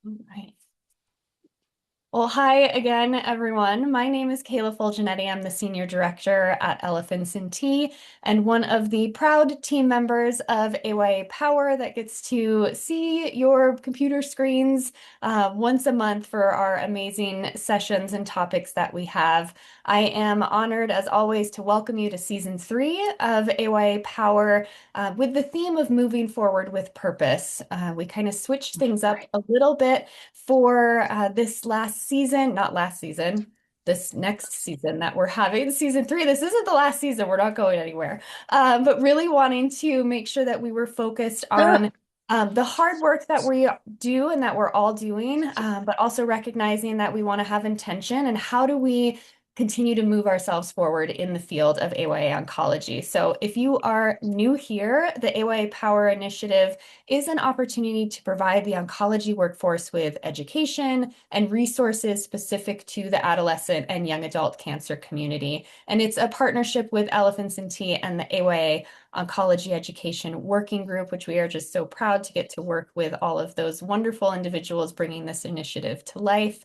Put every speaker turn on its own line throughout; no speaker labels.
Right. Well, hi again, everyone. My name is Kayla Fulgenetti. I'm the Senior Director at Elephants&tea and one of the proud team members of AYA Power that gets to see your computer screens once a month for our amazing sessions and topics that we have. I am honored, as always, to welcome you to Season 3 of AYA Power with the theme of moving forward with purpose. We kind of switched things up a little bit for this last season, not last season, this next season that we're having, Season 3. This isn't the last season, we're not going anywhere. But really wanting to make sure that we were focused on the hard work that we do and that we're all doing, but also recognizing that we want to have intention and how do we continue to move ourselves forward in the field of AYA oncology. So if you are new here, the AYA Power Initiative is an opportunity to provide the oncology workforce with education and resources specific to the adolescent and young adult cancer community. And it's a partnership with Elephants&tea and the AYA Oncology Education Working Group, which we are just so proud to get to work with all of those wonderful individuals bringing this initiative to life.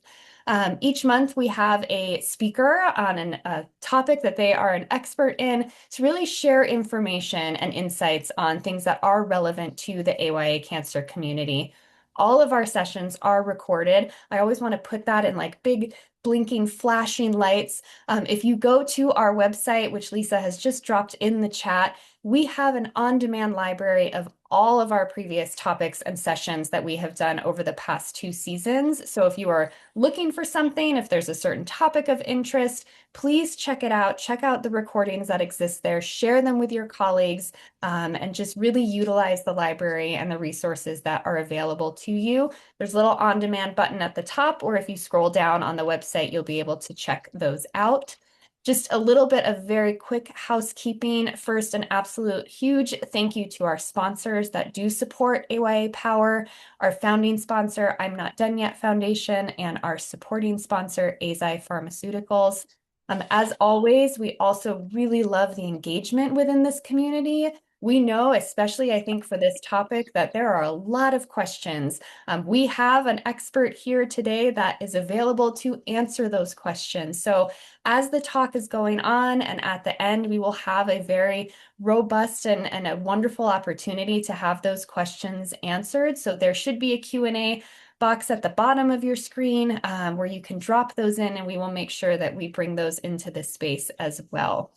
Each month we have a speaker on a topic that they are an expert in to really share information and insights on things that are relevant to the AYA cancer community. All of our sessions are recorded. I always want to put that in like big blinking flashing lights. If you go to our website, which Lisa has just dropped in the chat, we have an on-demand library of all of our previous topics and sessions that we have done over the past 2 seasons. So if you are looking for something, if there's a certain topic of interest, please check it out. Check out the recordings that exist there, share them with your colleagues, and just really utilize the library and the resources that are available to you. There's a little on-demand button at the top, or if you scroll down on the website, you'll be able to check those out. Just a little bit of very quick housekeeping. First, an absolute huge thank you to our sponsors that do support AYA Power, our founding sponsor, I'm Not Done Yet Foundation, and our supporting sponsor, Azi Pharmaceuticals. As always, we also really love the engagement within this community. We know, especially I think for this topic, that there are a lot of questions. We have an expert here today that is available to answer those questions. So as the talk is going on and at the end, we will have a very robust and a wonderful opportunity to have those questions answered. So there should be a Q&A box at the bottom of your screen where you can drop those in, and we will make sure that we bring those into this space as well.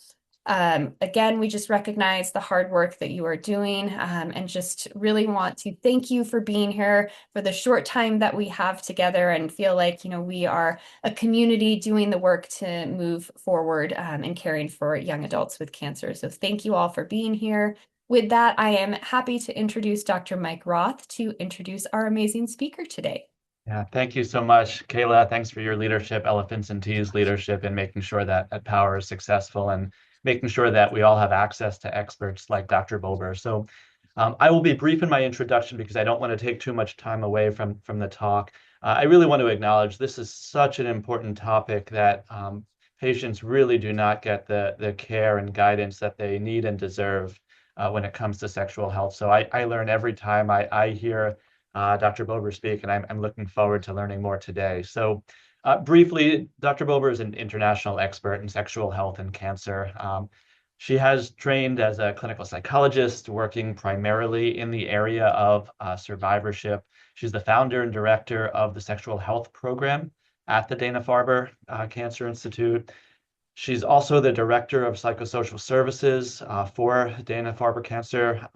Again, we just recognize the hard work that you are doing and just really want to thank you for being here for the short time that we have together and feel like, we are a community doing the work to move forward and caring for young adults with cancer. So thank you all for being here. With that, I am happy to introduce Dr. Mike Roth to introduce our amazing speaker today.
Yeah, thank you so much, Kayla. Thanks for your leadership, Elephants and Tea's leadership in making sure that Power is successful and making sure that we all have access to experts like Dr. Bober. So I will be brief in my introduction because I don't want to take too much time away from the talk. I really want to acknowledge this is such an important topic that patients really do not get the care and guidance that they need and deserve when it comes to sexual health. So I learn every time I hear Dr. Bober speak, and I'm looking forward to learning more today. So briefly, Dr. Bober is an international expert in sexual health and cancer. She has trained as a clinical psychologist, working primarily in the area of survivorship. She's the founder and director of the Sexual Health Program at the Dana-Farber Cancer Institute. She's also the director of psychosocial services for Dana-Farber Cancer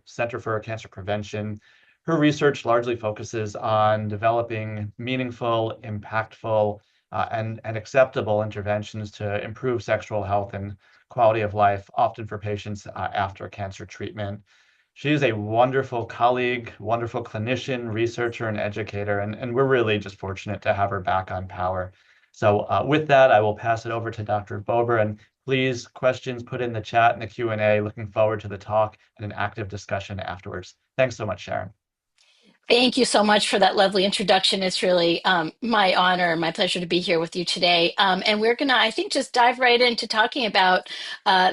Center for Cancer Prevention. Her research largely focuses on developing meaningful, impactful, and acceptable interventions to improve sexual health and quality of life, often for patients after cancer treatment. She is a wonderful colleague, wonderful clinician, researcher, and educator, and we're really just fortunate to have her back on Power. So with that, I will pass it over to Dr. Bober, and please, questions put in the chat and the Q&A. Looking forward to the talk and an active discussion afterwards. Thanks so much, Sharon.
Thank you so much for that lovely introduction. It's really my honor and my pleasure to be here with you today. And we're going to, I think, just dive right into talking about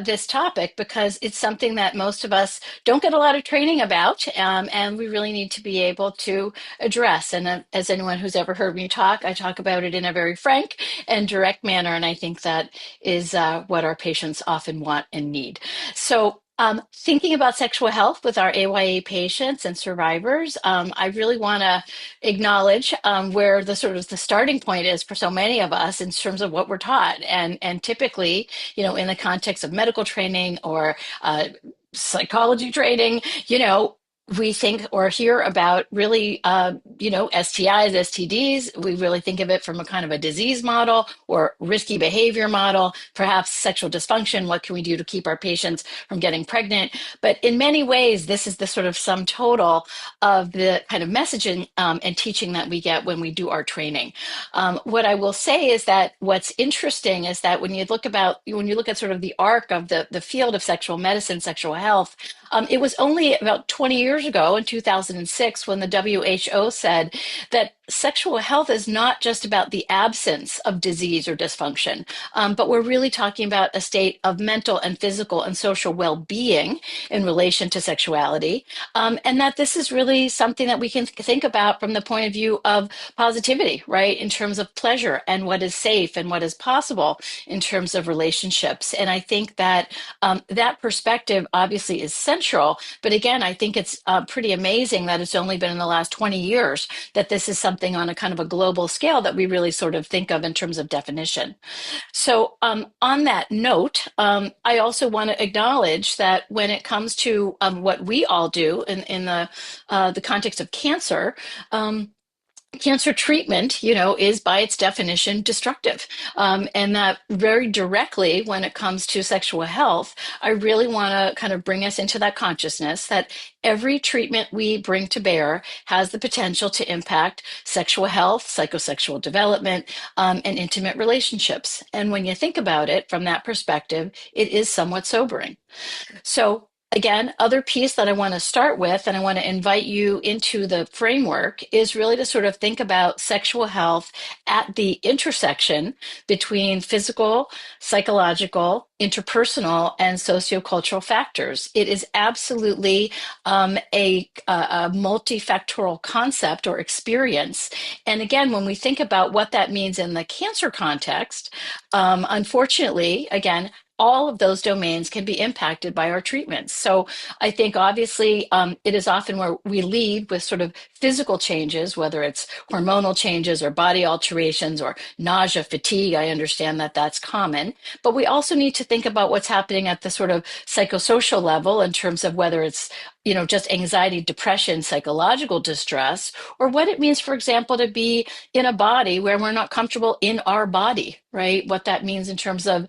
this topic because it's something that most of us don't get a lot of training about, and we really need to be able to address. And as anyone who's ever heard me talk, I talk about it in a very frank and direct manner. And I think that is what our patients often want and need. So, thinking about sexual health with our AYA patients and survivors, I really want to acknowledge where the sort of the starting point is for so many of us in terms of what we're taught, and typically, in the context of medical training or psychology training, we think or hear about really, STIs, STDs. We really think of it from a kind of a disease model or risky behavior model, perhaps sexual dysfunction. What can we do to keep our patients from getting pregnant? But in many ways, this is the sort of sum total of the kind of messaging and teaching that we get when we do our training. What I will say is that what's interesting is that when you look at sort of the arc of the field of sexual medicine, sexual health, it was only about 20 years ago in 2006 when the WHO said that sexual health is not just about the absence of disease or dysfunction, but we're really talking about a state of mental and physical and social well-being in relation to sexuality, and that this is really something that we can think about from the point of view of positivity, right, in terms of pleasure and what is safe and what is possible in terms of relationships. And I think that that perspective obviously is central. But again, I think it's pretty amazing that it's only been in the last 20 years that this is something on a kind of a global scale that we really sort of think of in terms of definition. So, on that note, I also want to acknowledge that when it comes to what we all do in the context of cancer, cancer treatment, is by its definition destructive. And that very directly, when it comes to sexual health, I really want to kind of bring us into that consciousness that every treatment we bring to bear has the potential to impact sexual health, psychosexual development, and intimate relationships. And when you think about it from that perspective, it is somewhat sobering. So, again, other piece that I want to start with, and I want to invite you into the framework, is really to sort of think about sexual health at the intersection between physical, psychological, interpersonal, and sociocultural factors. It is absolutely a multifactorial concept or experience. And again, when we think about what that means in the cancer context, unfortunately, again, all of those domains can be impacted by our treatments. So I think obviously it is often where we lead with sort of physical changes, whether it's hormonal changes or body alterations or nausea, fatigue. I understand that that's common, but we also need to think about what's happening at the sort of psychosocial level in terms of whether it's just anxiety, depression, psychological distress, or what it means, for example, to be in a body where we're not comfortable in our body, right? What that means in terms of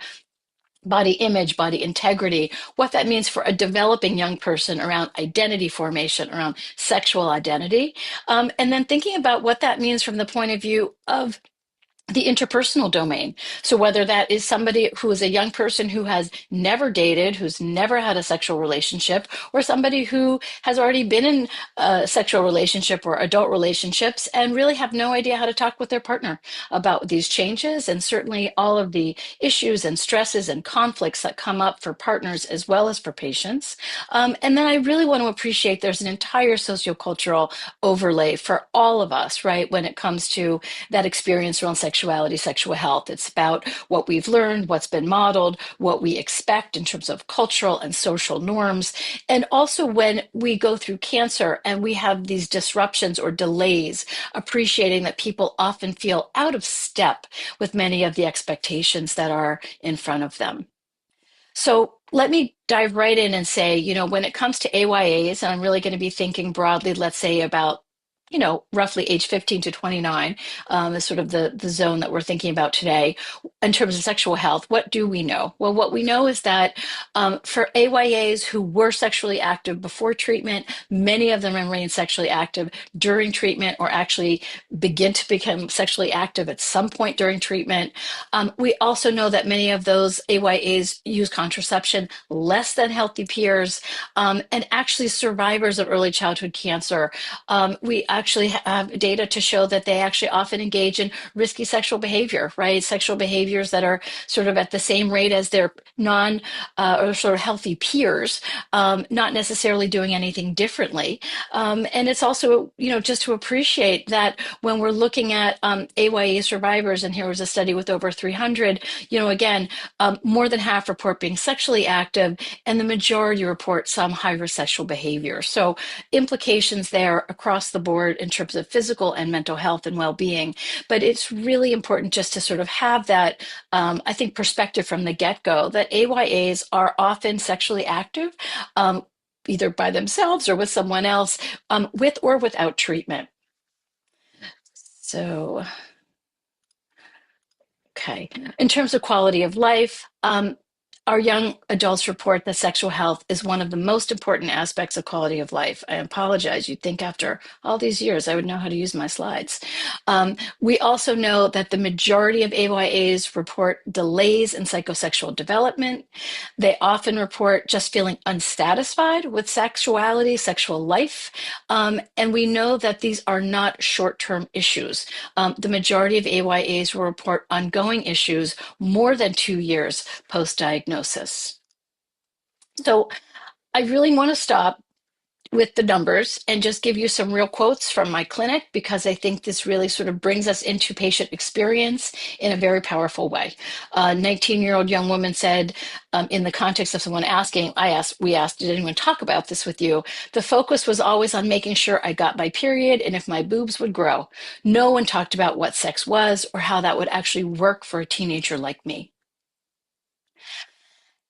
body image, body integrity, what that means for a developing young person around identity formation, around sexual identity, and then thinking about what that means from the point of view of the interpersonal domain. So whether that is somebody who is a young person who has never dated, who's never had a sexual relationship, or somebody who has already been in a sexual relationship or adult relationships and really have no idea how to talk with their partner about these changes, and certainly all of the issues and stresses and conflicts that come up for partners as well as for patients. And then I really want to appreciate there's an entire sociocultural overlay for all of us, right, when it comes to that experience around sexuality, sexual health. It's about what we've learned, what's been modeled, what we expect in terms of cultural and social norms. And also when we go through cancer and we have these disruptions or delays, appreciating that people often feel out of step with many of the expectations that are in front of them. So let me dive right in and say, when it comes to AYAs, and I'm really going to be thinking broadly, let's say about roughly age 15 to 29 is sort of the zone that we're thinking about today. In terms of sexual health, what do we know? Well, what we know is that for AYAs who were sexually active before treatment, many of them remain sexually active during treatment or actually begin to become sexually active at some point during treatment. We also know that many of those AYAs use contraception less than healthy peers, and actually survivors of early childhood cancer. We actually have data to show that they actually often engage in risky sexual behavior, right? Sexual behaviors that are sort of at the same rate as their non or sort of healthy peers, not necessarily doing anything differently. And it's also, just to appreciate that when we're looking at AYA survivors, and here was a study with over 300, again, more than half report being sexually active, and the majority report some high-risk sexual behavior. So implications there across the board in terms of physical and mental health and well-being. But it's really important just to sort of have that, I think, perspective from the get-go that AYAs are often sexually active, either by themselves or with someone else, with or without treatment. So, okay. In terms of quality of life, our young adults report that sexual health is one of the most important aspects of quality of life. I apologize. You'd think after all these years I would know how to use my slides. We also know that the majority of AYAs report delays in psychosexual development. They often report just feeling unsatisfied with sexuality, sexual life. And we know that these are not short-term issues. The majority of AYAs will report ongoing issues more than 2 years post-diagnosis. So I really want to stop with the numbers and just give you some real quotes from my clinic, because I think this really sort of brings us into patient experience in a very powerful way. A 19-year-old young woman said, in the context of someone asking, we asked, did anyone talk about this with you? The focus was always on making sure I got my period and if my boobs would grow. No one talked about what sex was or how that would actually work for a teenager like me.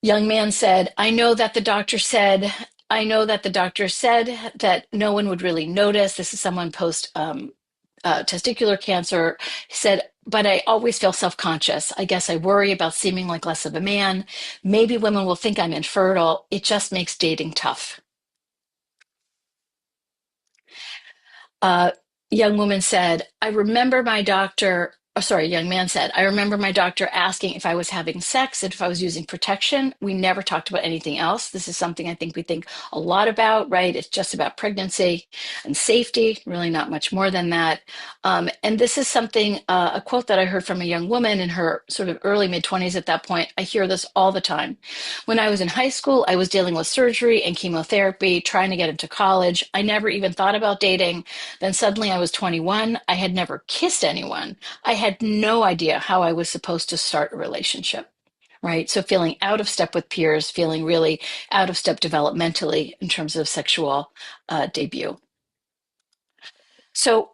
Young man said, I know that the doctor said that no one would really notice. This is someone post testicular cancer. He said, but I always feel self-conscious. I guess I worry about seeming like less of a man. Maybe women will think I'm infertile. It just makes dating tough. Uh, young woman said, I remember my doctor, oh, sorry, young man said, I remember my doctor asking if I was having sex and if I was using protection. We never talked about anything else. This is something I think we think a lot about, right? It's just about pregnancy and safety, really not much more than that. And this is something, a quote that I heard from a young woman in her sort of early mid-20s at that point. I hear this all the time. When I was in high school, I was dealing with surgery and chemotherapy, trying to get into college. I never even thought about dating. Then suddenly I was 21. I had never kissed anyone. I had no idea how I was supposed to start a relationship, right? So feeling out of step with peers, feeling really out of step developmentally in terms of sexual debut. So,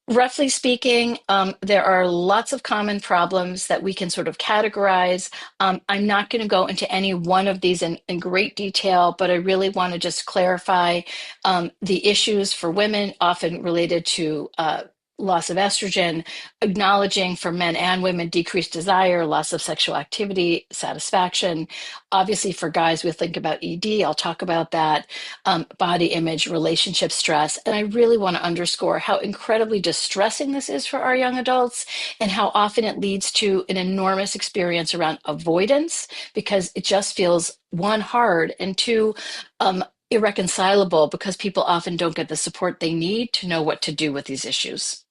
roughly speaking, there are lots of common problems that we can sort of categorize. I'm not going to go into any one of these in great detail, but I really want to just clarify the issues for women, often related to loss of estrogen, acknowledging for men and women decreased desire, loss of sexual activity, satisfaction. Obviously, for guys, we think about ED. I'll talk about that. Body image, relationship stress. And I really want to underscore how incredibly distressing this is for our young adults and how often it leads to an enormous experience around avoidance, because it just feels, one, hard, and two, irreconcilable, because people often don't get the support they need to know what to do with these issues.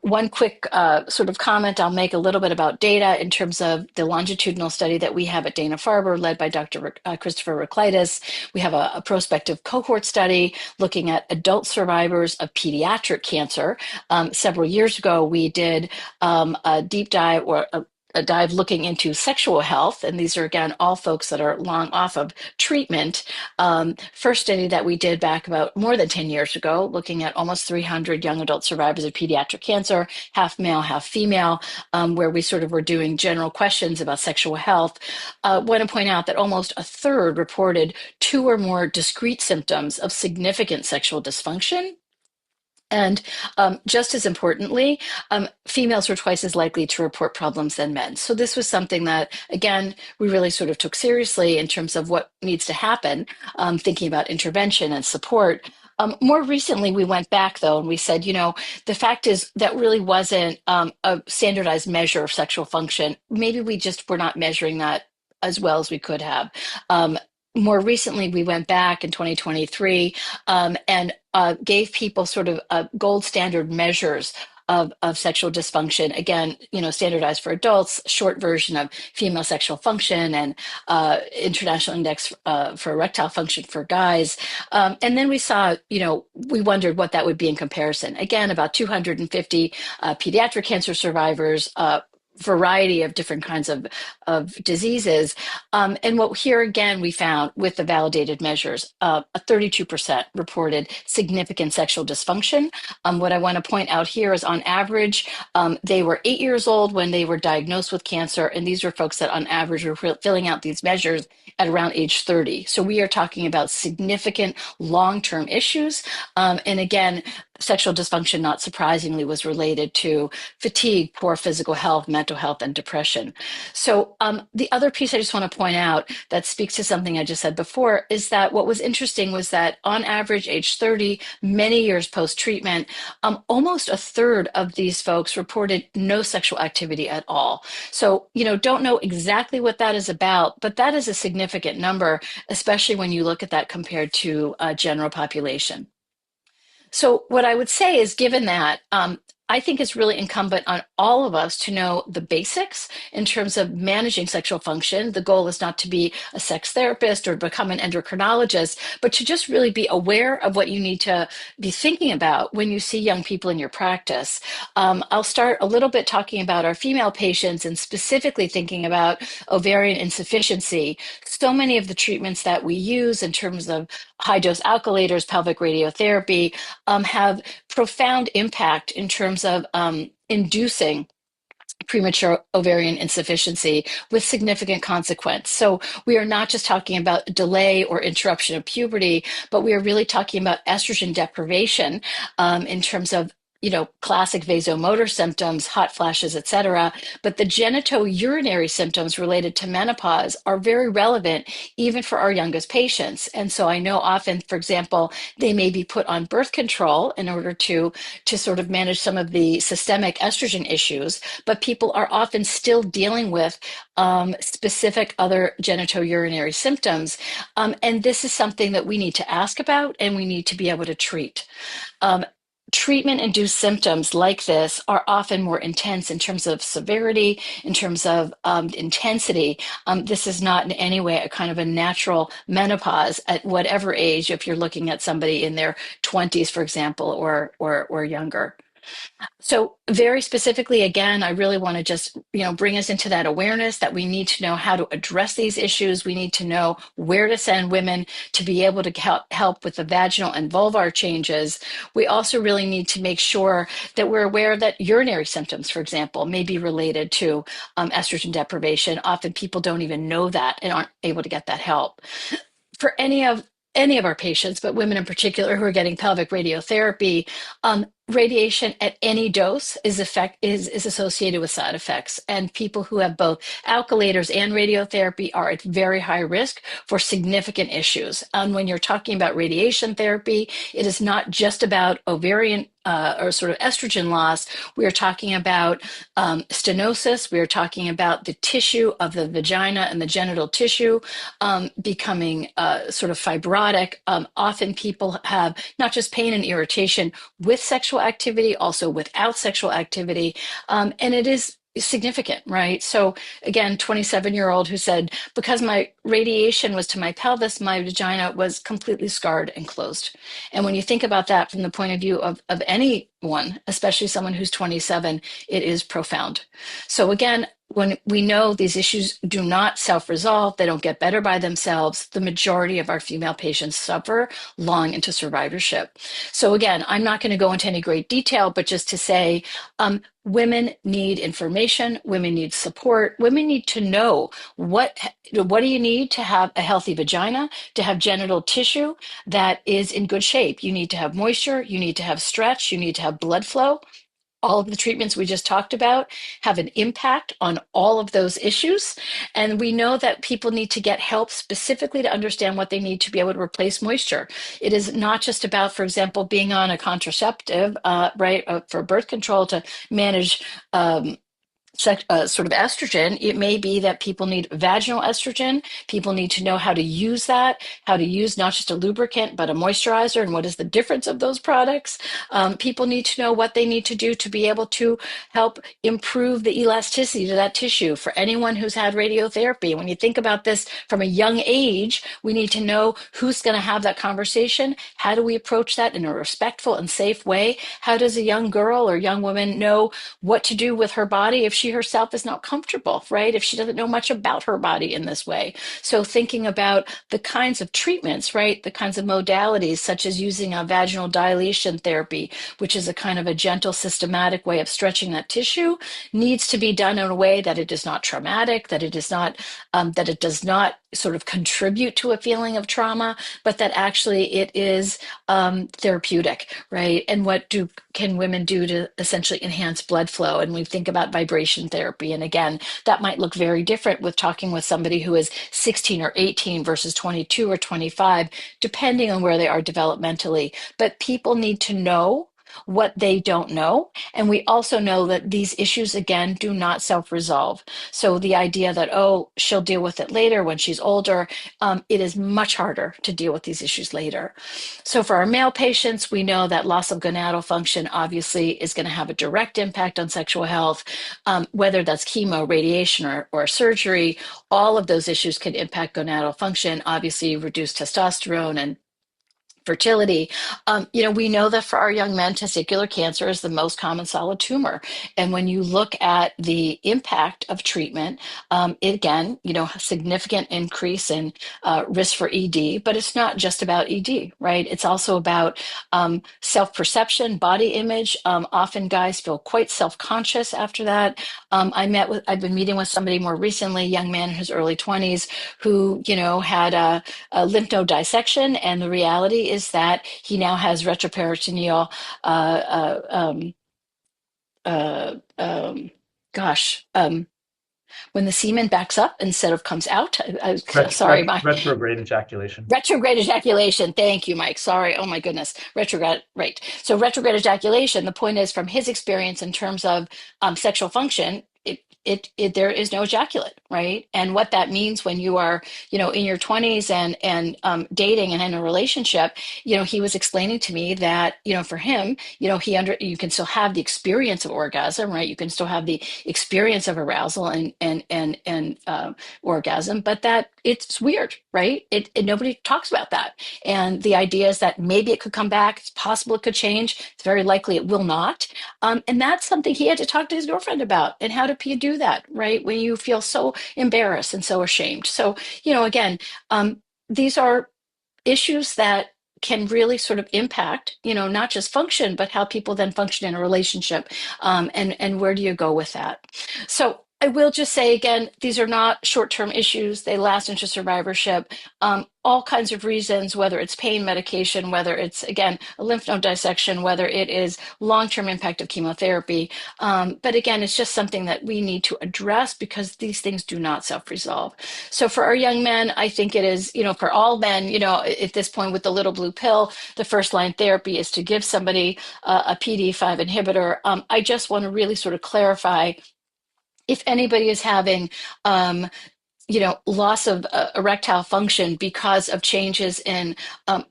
One quick sort of comment I'll make a little bit about data in terms of the longitudinal study that we have at Dana-Farber, led by Dr. Christopher Raklitis. We have a prospective cohort study looking at adult survivors of pediatric cancer. Several years ago, we did a deep dive, or a dive looking into sexual health, and these are, again, all folks that are long off of treatment. First study that we did back about more than 10 years ago, looking at almost 300 young adult survivors of pediatric cancer, half male, half female, where we sort of were doing general questions about sexual health. I want to point out that almost a third reported 2 or more discrete symptoms of significant sexual dysfunction. And just as importantly, females were twice as likely to report problems than men. So this was something that, again, we really sort of took seriously in terms of what needs to happen, thinking about intervention and support. More recently, we went back, though, and we said, the fact is that really wasn't a standardized measure of sexual function. Maybe we just were not measuring that as well as we could have. more recently, we went back in 2023 and gave people sort of gold standard measures of sexual dysfunction. Again, standardized for adults, short version of female sexual function and international index for erectile function for guys. And then we saw, we wondered what that would be in comparison. Again, about 250 pediatric cancer survivors, variety of different kinds of diseases. And what here again we found with the validated measures, a 32% reported significant sexual dysfunction. What I want to point out here is on average, they were 8 years old when they were diagnosed with cancer. And these were folks that on average were filling out these measures at around age 30. So we are talking about significant long-term issues. And again, sexual dysfunction, not surprisingly, was related to fatigue, poor physical health, mental health, and depression. So the other piece I just want to point out that speaks to something I just said before is that what was interesting was that on average, age 30, many years post-treatment, almost a third of these folks reported no sexual activity at all. So, don't know exactly what that is about, but that is a significant number, especially when you look at that compared to general population. So what I would say is, given that, I think it's really incumbent on all of us to know the basics in terms of managing sexual function. The goal is not to be a sex therapist or become an endocrinologist, but to just really be aware of what you need to be thinking about when you see young people in your practice. I'll start a little bit talking about our female patients and specifically thinking about ovarian insufficiency. So many of the treatments that we use in terms of high dose alkylators, pelvic radiotherapy, have profound impact in terms of inducing premature ovarian insufficiency with significant consequence. So we are not just talking about delay or interruption of puberty, but we are really talking about estrogen deprivation in terms of classic vasomotor symptoms, hot flashes, etc. But the genitourinary symptoms related to menopause are very relevant even for our youngest patients. And so I know often, for example, they may be put on birth control in order to sort of manage some of the systemic estrogen issues, but people are often still dealing with specific other genitourinary symptoms. And this is something that we need to ask about and we need to be able to treat. Treatment-induced symptoms like this are often more intense in terms of severity, in terms of intensity. This is not in any way a kind of a natural menopause at whatever age, if you're looking at somebody in their 20s, for example, or younger. So very specifically, again, I really want to just, bring us into that awareness that we need to know how to address these issues. We need to know where to send women to be able to help with the vaginal and vulvar changes. We also really need to make sure that we're aware that urinary symptoms, for example, may be related to estrogen deprivation. Often people don't even know that and aren't able to get that help. For any of our patients, but women in particular who are getting pelvic radiotherapy, radiation at any dose is associated with side effects. And people who have both alkylators and radiotherapy are at very high risk for significant issues. And when you're talking about radiation therapy, it is not just about ovarian or sort of estrogen loss. We are talking about stenosis. We are talking about the tissue of the vagina and the genital tissue becoming sort of fibrotic. Often people have not just pain and irritation with sexual activity, also without sexual activity. And it is significant, right? So again, 27-year-old who said, because my radiation was to my pelvis, my vagina was completely scarred and closed. And when you think about that from the point of view of anyone, especially someone who's 27, it is profound. So again, when we know these issues do not self-resolve, they don't get better by themselves, the majority of our female patients suffer long into survivorship. So again, I'm not going to go into any great detail, but just to say, women need information, women need support, women need to know what do you need to have a healthy vagina, to have genital tissue that is in good shape. You need to have moisture, you need to have stretch, you need to have blood flow. All of the treatments we just talked about have an impact on all of those issues. And we know that people need to get help specifically to understand what they need to be able to replace moisture. It is not just about, for example, being on a contraceptive, right, for birth control to manage sort of estrogen, it may be that people need vaginal estrogen. People need to know how to use that, how to use not just a lubricant, but a moisturizer, and what is the difference of those products. People need to know what they need to do to be able to help improve the elasticity to that tissue. For anyone who's had radiotherapy, when you think about this from a young age, we need to know who's going to have that conversation. How do we approach that in a respectful and safe way? How does a young girl or young woman know what to do with her body if she herself is not comfortable, right? If she doesn't know much about her body in this way. So thinking about the kinds of treatments, right? The kinds of modalities, such as using a vaginal dilation therapy, which is a kind of a gentle, systematic way of stretching that tissue, needs to be done in a way that it is not traumatic, that it does not sort of contribute to a feeling of trauma, but that actually it is therapeutic, right? And what can women do to essentially enhance blood flow? And we think about vibration therapy. And again, that might look very different with talking with somebody who is 16 or 18 versus 22 or 25, depending on where they are developmentally. But people need to know what they don't know. And we also know that these issues, again, do not self-resolve. So the idea that, oh, she'll deal with it later when she's older, it is much harder to deal with these issues later. So for our male patients, we know that loss of gonadal function obviously is going to have a direct impact on sexual health, whether that's chemo, radiation, or surgery. All of those issues can impact gonadal function, obviously reduce testosterone and fertility. We know that for our young men, testicular cancer is the most common solid tumor. And when you look at the impact of treatment, it, again, significant increase in risk for ED, but it's not just about ED, right? It's also about self-perception, body image. Often guys feel quite self-conscious after that. I've been meeting with somebody more recently, a young man in his early 20s who, had a lymph node dissection, and the reality is that he now has retroperitoneal, uh, um, gosh, when the semen backs up instead of comes out. Sorry, my
Retrograde ejaculation.
retrograde ejaculation. Thank you, Mike. Sorry. Oh my goodness. Retrograde. Right. So retrograde ejaculation. The point is, from his experience in terms of sexual function, there is no ejaculate, right? And what that means when you are, in your 20s and dating and in a relationship, he was explaining to me that, for him, you can still have the experience of orgasm, right? You can still have the experience of arousal and orgasm, but that it's weird, right? Nobody talks about that. And the idea is that maybe it could come back. It's possible it could change. It's very likely it will not. And that's something he had to talk to his girlfriend about. And how do you do that, right? When you feel so embarrassed and so ashamed. So, again, these are issues that can really sort of impact, not just function, but how people then function in a relationship. And where do you go with that? So I will just say again, these are not short-term issues. They last into survivorship. All kinds of reasons, whether it's pain medication, whether it's, again, a lymph node dissection, whether it is long-term impact of chemotherapy. But again, it's just something that we need to address because these things do not self-resolve. So for our young men, I think it is, for all men, at this point with the little blue pill, the first line therapy is to give somebody a PD-5 inhibitor. I just want to really sort of clarify, if anybody is having loss of erectile function because of changes in,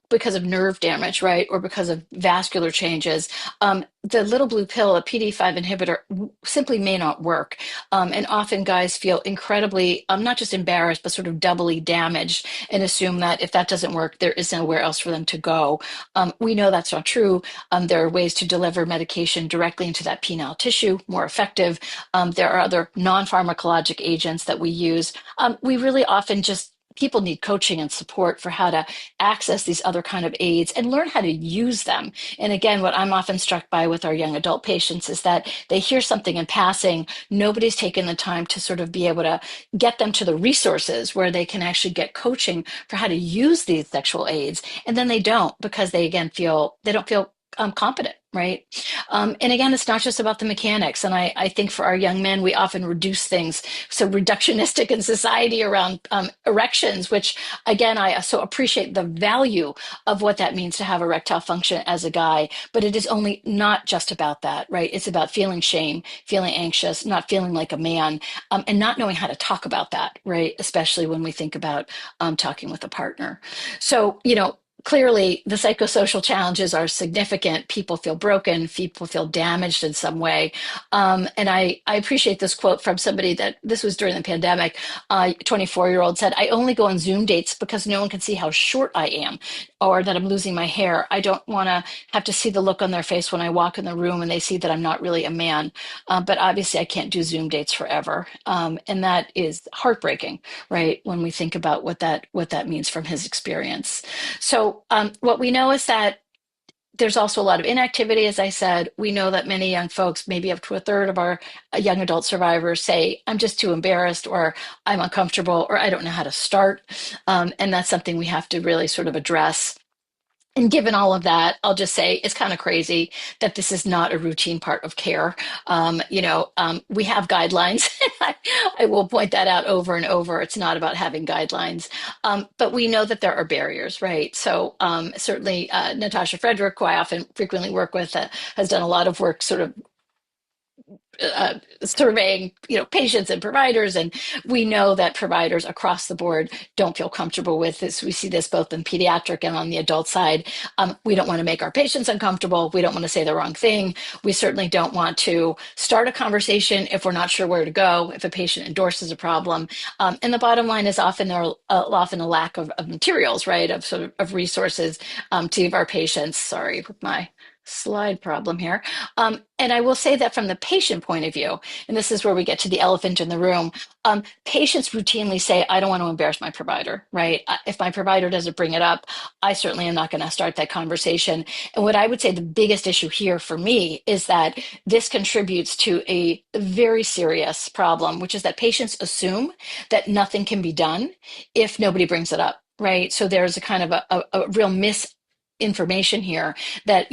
because of nerve damage, right? Or because of vascular changes, the little blue pill, a PD-5 inhibitor, simply may not work. And often guys feel incredibly, not just embarrassed, but sort of doubly damaged and assume that if that doesn't work, there is nowhere else for them to go. We know that's not true. There are ways to deliver medication directly into that penile tissue, more effective. There are other non-pharmacologic agents that we use. We really often people need coaching and support for how to access these other kind of aids and learn how to use them. And again, what I'm often struck by with our young adult patients is that they hear something in passing. Nobody's taken the time to sort of be able to get them to the resources where they can actually get coaching for how to use these sexual aids. And then they don't, because they, again, they don't feel competent, right? And again, it's not just about the mechanics. And I think for our young men, we often reduce things so reductionistic in society around erections, which again, I so appreciate the value of what that means to have erectile function as a guy. But it is only not just about that, right? It's about feeling shame, feeling anxious, not feeling like a man, and not knowing how to talk about that, right? Especially when we think about talking with a partner. So, clearly the psychosocial challenges are significant. People feel broken, people feel damaged in some way. And I appreciate this quote from somebody that this was during the pandemic. 24-year-old said, I only go on Zoom dates because no one can see how short I am or that I'm losing my hair. I don't want to have to see the look on their face when I walk in the room and they see that I'm not really a man. But obviously I can't do Zoom dates forever. And that is heartbreaking, right? When we think about what that means from his experience. So what we know is that there's also a lot of inactivity, as I said. We know that many young folks, maybe up to a third of our young adult survivors, say, I'm just too embarrassed, or I'm uncomfortable, or I don't know how to start. And that's something we have to really sort of address. And given all of that, I'll just say it's kind of crazy that this is not a routine part of care. We have guidelines. I will point that out over and over. It's not about having guidelines, but we know that there are barriers, right? So certainly, Natasha Frederick, who I often frequently work with, has done a lot of work sort of surveying patients and providers, and we know that providers across the board don't feel comfortable with this. We see this both in pediatric and on the adult side. We don't want to make our patients uncomfortable. We don't want to say the wrong thing. We certainly don't want to start a conversation if we're not sure where to go, if a patient endorses a problem. And the bottom line is often often a lack of materials, right, of sort of resources to give our patients. Sorry, with my slide problem here. And I will say that from the patient point of view, and this is where we get to the elephant in the room, patients routinely say, I don't want to embarrass my provider, right? If my provider doesn't bring it up, I certainly am not going to start that conversation. And what I would say the biggest issue here for me is that this contributes to a very serious problem, which is that patients assume that nothing can be done if nobody brings it up, right? So there's a kind of a real misinformation here that,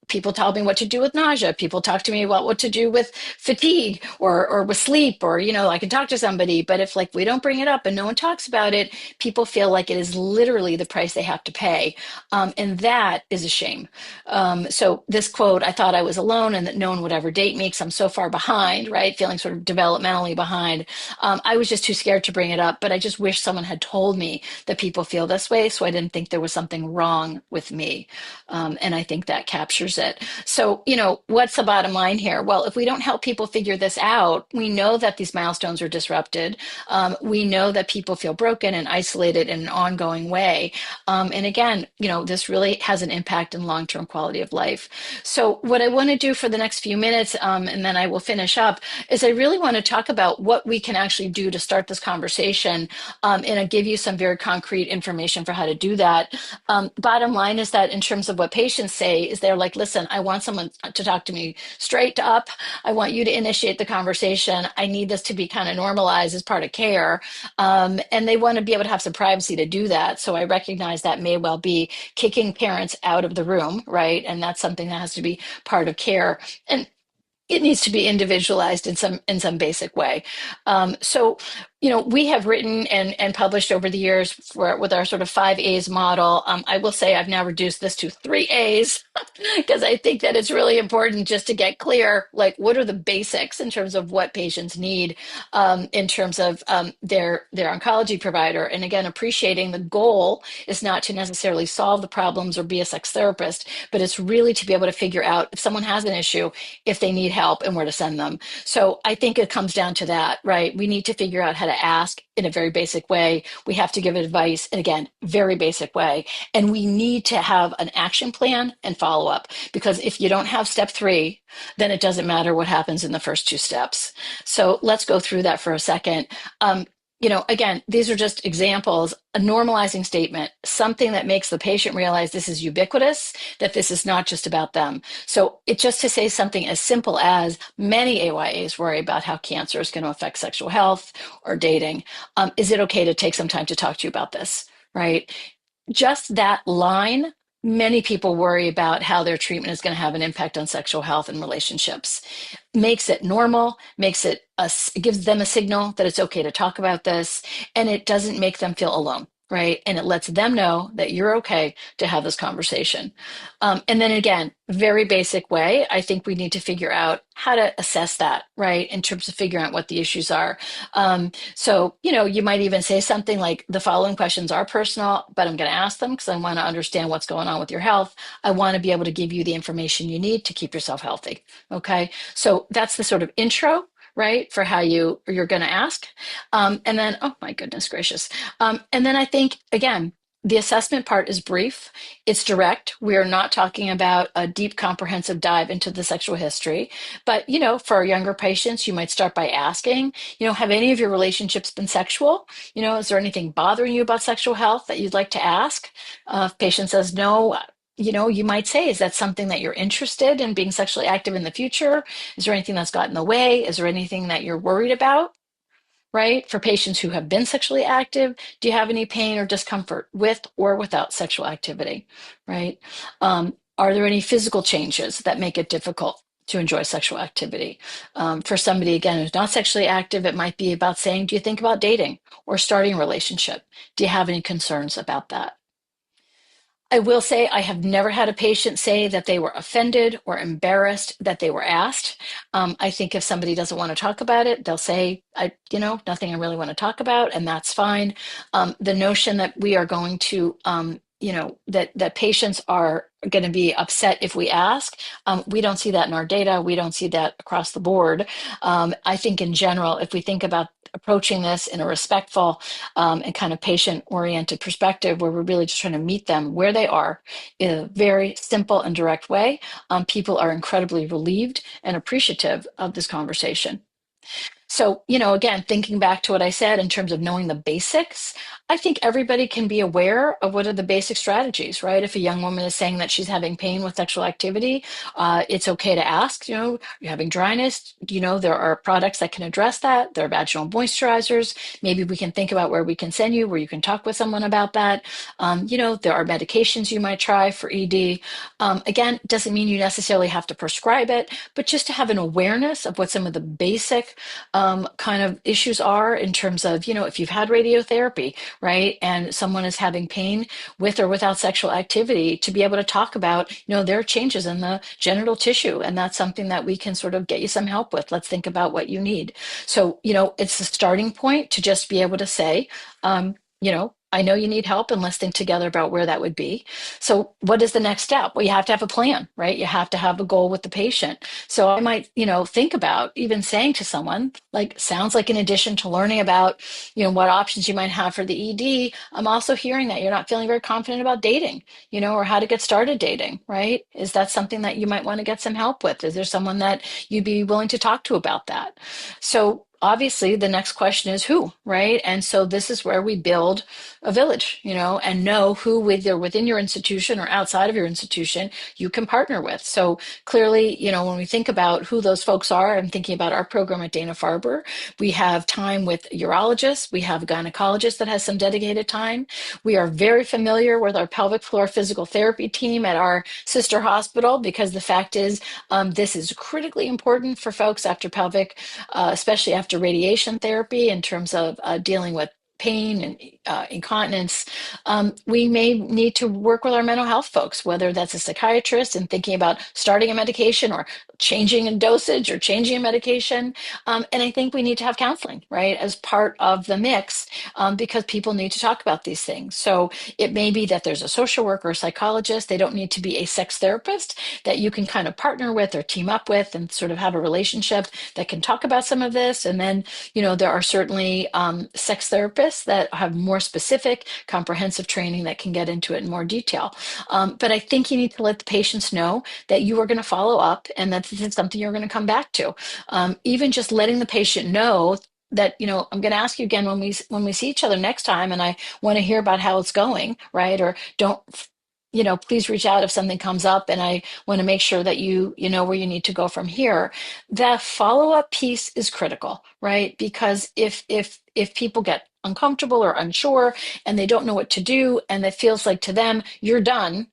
people tell me what to do with nausea. People talk to me about what to do with fatigue or with sleep, or, I can talk to somebody. But if we don't bring it up and no one talks about it, people feel like it is literally the price they have to pay. And that is a shame. So this quote, I thought I was alone and that no one would ever date me because I'm so far behind, right? Feeling sort of developmentally behind. I was just too scared to bring it up, but I just wish someone had told me that people feel this way, so I didn't think there was something wrong with me. And I think that captures it. So, what's the bottom line here? Well, if we don't help people figure this out, we know that these milestones are disrupted. We know that people feel broken and isolated in an ongoing way. And again, this really has an impact in long-term quality of life. So what I want to do for the next few minutes, and then I will finish up, is I really want to talk about what we can actually do to start this conversation, and I'll give you some very concrete information for how to do that. Bottom line is that in terms of what patients say, is they're like, listen, I want someone to talk to me straight up. I want you to initiate the conversation. I need this to be kind of normalized as part of care. And they want to be able to have some privacy to do that. So I recognize that may well be kicking parents out of the room, right? And that's something that has to be part of care. And it needs to be individualized in some basic way. So, we have written and published over the years with our sort of 5 A's model. I will say I've now reduced this to 3 A's because I think that it's really important just to get clear, what are the basics in terms of what patients need, in terms of their oncology provider. And again, appreciating the goal is not to necessarily solve the problems or be a sex therapist, but it's really to be able to figure out if someone has an issue, if they need help, and where to send them. So I think it comes down to that, right? We need to figure out how to ask in a very basic way. We have to give advice, and again, very basic way. And we need to have an action plan and follow up, because if you don't have step 3, then it doesn't matter what happens in the first 2 steps. So let's go through that for a second. Again, these are just examples, a normalizing statement, something that makes the patient realize this is ubiquitous, that this is not just about them. So it's just to say something as simple as many AYAs worry about how cancer is going to affect sexual health or dating. Is it okay to take some time to talk to you about this, right? Just that line Many people worry about how their treatment is going to have an impact on sexual health and relationships. Makes it normal, it gives them a signal that it's okay to talk about this, and it doesn't make them feel alone, right? And it lets them know that you're okay to have this conversation. And then again, very basic way, I think we need to figure out how to assess that, right? In terms of figuring out what the issues are. So, you might even say something like the following questions are personal, but I'm going to ask them because I want to understand what's going on with your health. I want to be able to give you the information you need to keep yourself healthy. Okay. So that's the sort of intro, right, for how you're going to ask. And then, oh my goodness gracious. And then I think, again, the assessment part is brief. It's direct. We are not talking about a deep, comprehensive dive into the sexual history. But, for our younger patients, you might start by asking, have any of your relationships been sexual? Is there anything bothering you about sexual health that you'd like to ask? If patient says no, you might say, is that something that you're interested in being sexually active in the future? Is there anything that's got in the way? Is there anything that you're worried about? Right? For patients who have been sexually active, do you have any pain or discomfort with or without sexual activity? Right? Are there any physical changes that make it difficult to enjoy sexual activity? For somebody, again, who's not sexually active, it might be about saying, do you think about dating or starting a relationship? Do you have any concerns about that? I will say I have never had a patient say that they were offended or embarrassed that they were asked. I think if somebody doesn't want to talk about it, they'll say, nothing I really want to talk about, and that's fine. The notion that we are going to, that patients are going to be upset if we ask, we don't see that in our data. We don't see that across the board. I think in general, if we think about approaching this in a respectful and kind of patient-oriented perspective, where we're really just trying to meet them where they are in a very simple and direct way, people are incredibly relieved and appreciative of this conversation. So, again, thinking back to what I said in terms of knowing the basics, I think everybody can be aware of what are the basic strategies, right? If a young woman is saying that she's having pain with sexual activity, it's okay to ask, you're having dryness, there are products that can address that. There are vaginal moisturizers. Maybe we can think about where we can send you, where you can talk with someone about that. There are medications you might try for ED. Again, it doesn't mean you necessarily have to prescribe it, but just to have an awareness of what some of the basic kind of issues are in terms of, if you've had radiotherapy, right, and someone is having pain with or without sexual activity, to be able to talk about, there are changes in the genital tissue, and that's something that we can sort of get you some help with. Let's think about what you need. So, it's the starting point to just be able to say, I know you need help, and let's think together about where that would be. So what is the next step? Well, you have to have a plan, right? You have to have a goal with the patient. So I might, think about even saying to someone, like, sounds like in addition to learning about, what options you might have for the ED, I'm also hearing that you're not feeling very confident about dating, or how to get started dating, right? Is that something that you might want to get some help with? Is there someone that you'd be willing to talk to about that? So obviously the next question is who, right? And so this is where we build a village, and know who, either within your institution or outside of your institution, you can partner with. So clearly, when we think about who those folks are, I'm thinking about our program at Dana-Farber. We have time with urologists. We have a gynecologist that has some dedicated time. We are very familiar with our pelvic floor physical therapy team at our sister hospital, because the fact is, this is critically important for folks after pelvic, especially after radiation therapy, in terms of dealing with pain and incontinence. We may need to work with our mental health folks, whether that's a psychiatrist and thinking about starting a medication or changing a dosage or changing a medication. And I think we need to have counseling, right, as part of the mix, because people need to talk about these things. So it may be that there's a social worker or psychologist. They don't need to be a sex therapist, that you can kind of partner with or team up with and sort of have a relationship that can talk about some of this. And then, there are certainly sex therapists that have more specific, comprehensive training that can get into it in more detail. But I think you need to let the patients know that you are going to follow up and that this is something you're going to come back to. Even just letting the patient know that, I'm going to ask you again when we see each other next time, and I want to hear about how it's going, right? Or don't, please reach out if something comes up, and I want to make sure that you know where you need to go from here. That follow-up piece is critical, right? Because if people get uncomfortable or unsure and they don't know what to do, and it feels like to them you're done,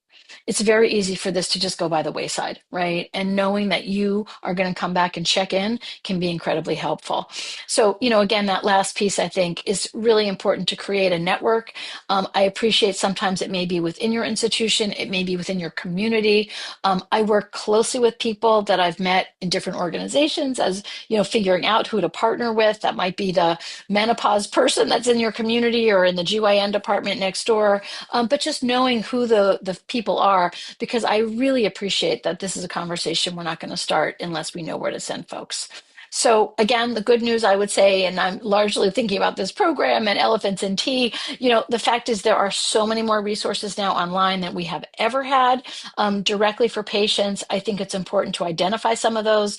it's very easy for this to just go by the wayside, right? And knowing that you are going to come back and check in can be incredibly helpful. So, again, that last piece I think is really important to create a network. I appreciate sometimes it may be within your institution, it may be within your community. I work closely with people that I've met in different organizations as, figuring out who to partner with. That might be the menopause person that's in your community or in the GYN department next door. But just knowing who the people are, because I really appreciate that this is a conversation we're not going to start unless we know where to send folks. So again, the good news I would say, and I'm largely thinking about this program and elephants and tea, the fact is there are so many more resources now online than we have ever had directly for patients. I think it's important to identify some of those.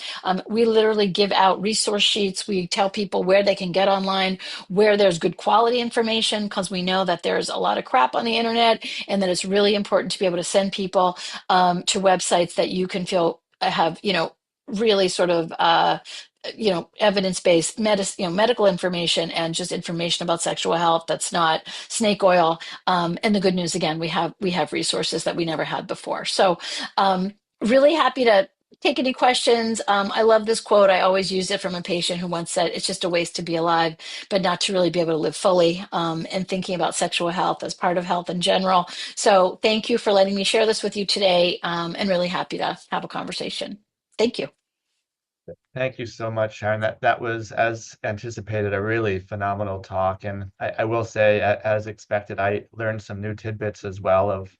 We literally give out resource sheets. We tell people where they can get online, where there's good quality information, because we know that there's a lot of crap on the internet and that it's really important to be able to send people to websites that you can feel have, really sort of evidence-based medical information and just information about sexual health that's not snake oil. And the good news, again, we have resources that we never had before. So really happy to take any questions. I love this quote. I always use it from a patient who once said, it's just a waste to be alive, but not to really be able to live fully, and thinking about sexual health as part of health in general. So thank you for letting me share this with you today, and really happy to have a conversation. Thank you.
Thank you so much, Sharon. That was, as anticipated, a really phenomenal talk. And I will say, as expected, I learned some new tidbits as well of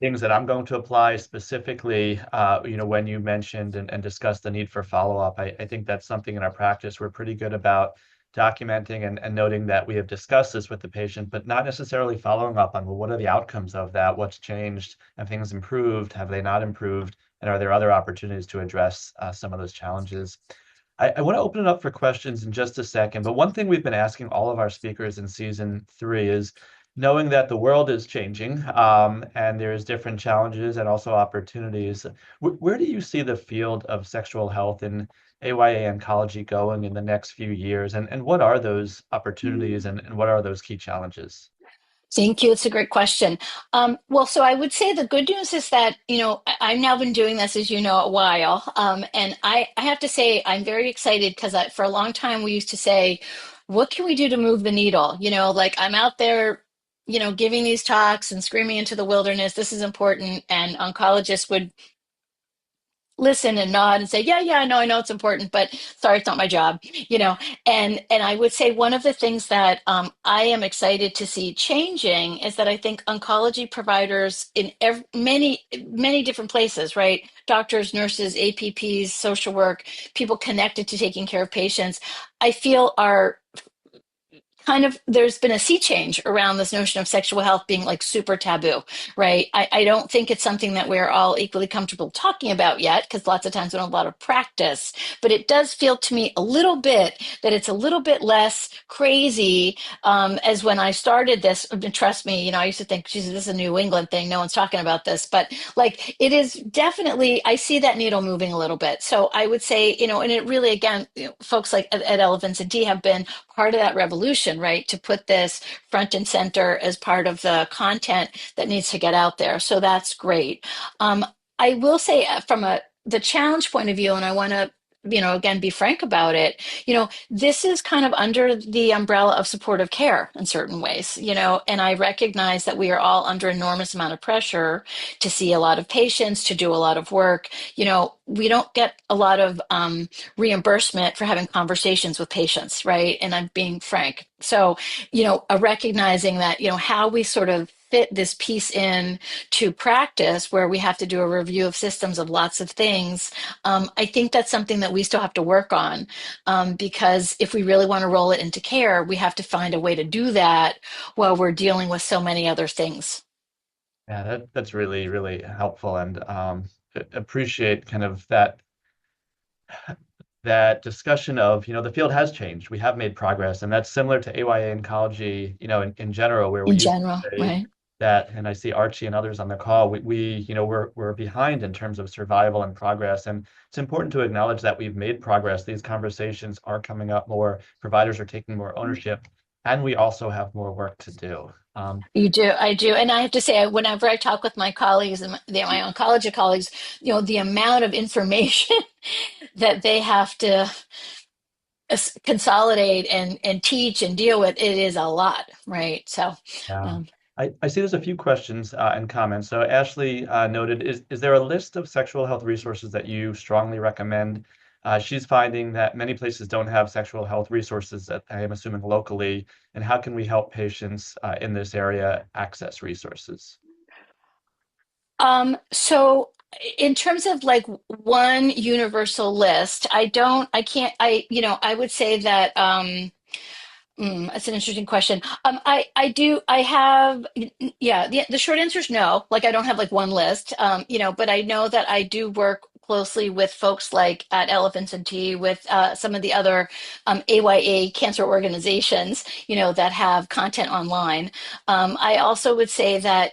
things that I'm going to apply specifically, when you mentioned and discussed the need for follow-up. I think that's something in our practice we're pretty good about documenting and noting that we have discussed this with the patient, but not necessarily following up on, well, what are the outcomes of that? What's changed? Have things improved? Have they not improved? And are there other opportunities to address some of those challenges? I want to open it up for questions in just a second, but one thing we've been asking all of our speakers in season 3 is, knowing that the world is changing, and there's different challenges and also opportunities, where do you see the field of sexual health in AYA oncology going in the next few years? And what are those opportunities and what are those key challenges?
Thank you. It's a great question. Well, so I would say the good news is that, I've now been doing this, as you know, a while. And I have to say, I'm very excited because for a long time we used to say, what can we do to move the needle? Like I'm out there, giving these talks and screaming into the wilderness, this is important. And oncologists would listen and nod and say, yeah, I know it's important, but sorry, it's not my job, and I would say one of the things that I am excited to see changing is that I think oncology providers in many different places, right? Doctors, nurses, APPs, social work, people connected to taking care of patients, I feel are there's been a sea change around this notion of sexual health being like super taboo, right? I don't think it's something that we're all equally comfortable talking about yet, because lots of times we don't have a lot of practice, but it does feel to me a little bit that it's a little bit less crazy, as when I started this. Trust me, I used to think, Jesus, this is a New England thing, no one's talking about this, but like it is definitely, I see that needle moving a little bit. So I would say, and it really, again, folks like at Elephants and Tea have been part of that revolution, right? To put this front and center as part of the content that needs to get out there. So that's great. I will say from the challenge point of view, and I want to, again, be frank about it, this is kind of under the umbrella of supportive care in certain ways, and I recognize that we are all under enormous amount of pressure to see a lot of patients, to do a lot of work. We don't get a lot of reimbursement for having conversations with patients, right? And I'm being frank. So, recognizing that, how we sort of fit this piece in to practice where we have to do a review of systems of lots of things. I think that's something that we still have to work on, because if we really want to roll it into care, we have to find a way to do that while we're dealing with so many other things.
Yeah, that's really, really helpful, and appreciate kind of that discussion of, the field has changed. We have made progress, and that's similar to AYA oncology, in general, where we
In
used to
general,
say
right?
that, and I see Archie and others on the call, we're behind in terms of survival and progress. And it's important to acknowledge that we've made progress. These conversations are coming up more, providers are taking more ownership. and we also have more work to do.
You do, I do, and I have to say, whenever I talk with my colleagues and my oncology colleagues, the amount of information that they have to consolidate and teach and deal with, it is a lot, right? So,
Yeah.
um,
I see there's a few questions and comments. So Ashley noted, is there a list of sexual health resources that you strongly recommend? She's finding that many places don't have sexual health resources that I am assuming locally. And how can we help patients in this area access resources?
so in terms of like one universal list, I can't, I would say that, that's an interesting question. I have, yeah, the short answer is no. Like, I don't have like one list, but I know that I do work closely with folks like at Elephants and Tea, with some of the other AYA cancer organizations, that have content online. I also would say that,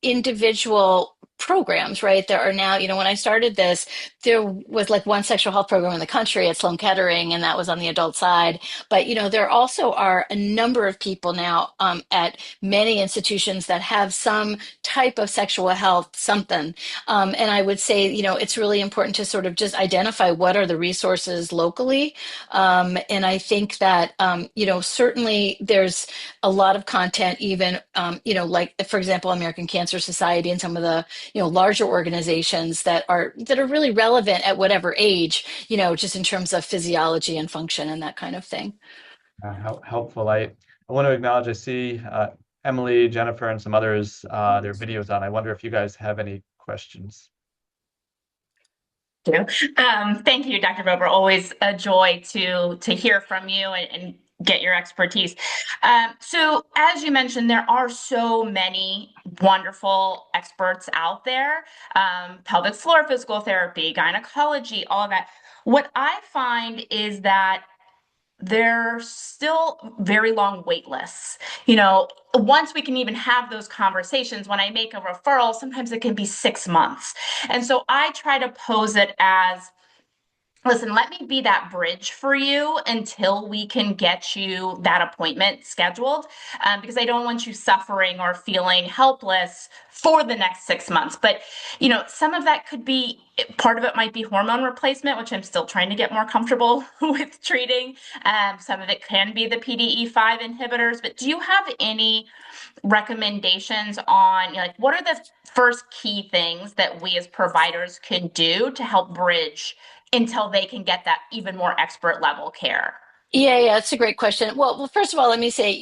individual programs, right? There are now, when I started this, there was like one sexual health program in the country at Sloan Kettering, and that was on the adult side. But there also are a number of people now at many institutions that have some type of sexual health something. And I would say, it's really important to sort of just identify what are the resources locally. And I think that, certainly there's a lot of content, even, like, for example, American Cancer Society and some of the, larger organizations that are really relevant at whatever age, just in terms of physiology and function and that kind of thing.
How helpful. I want to acknowledge, I see Emily, Jennifer, and some others, their videos on. I wonder if you guys have any questions.
You. Thank you, Dr. Bober. Always a joy to hear from you and get your expertise. So, as you mentioned, there are so many wonderful experts out there: pelvic floor physical therapy, gynecology, all of that. What I find is that there's still very long wait lists. Once we can even have those conversations, when I make a referral, sometimes it can be 6 months. And so I try to pose it as, listen, let me be that bridge for you until we can get you that appointment scheduled, because I don't want you suffering or feeling helpless for the next 6 months. But, some of that could be, part of it might be hormone replacement, which I'm still trying to get more comfortable with treating. Some of it can be the PDE5 inhibitors. But do you have any recommendations on, like, what are the first key things that we as providers can do to help bridge until they can get that even more expert level care?
Yeah, it's a great question. Well, first of all, let me say,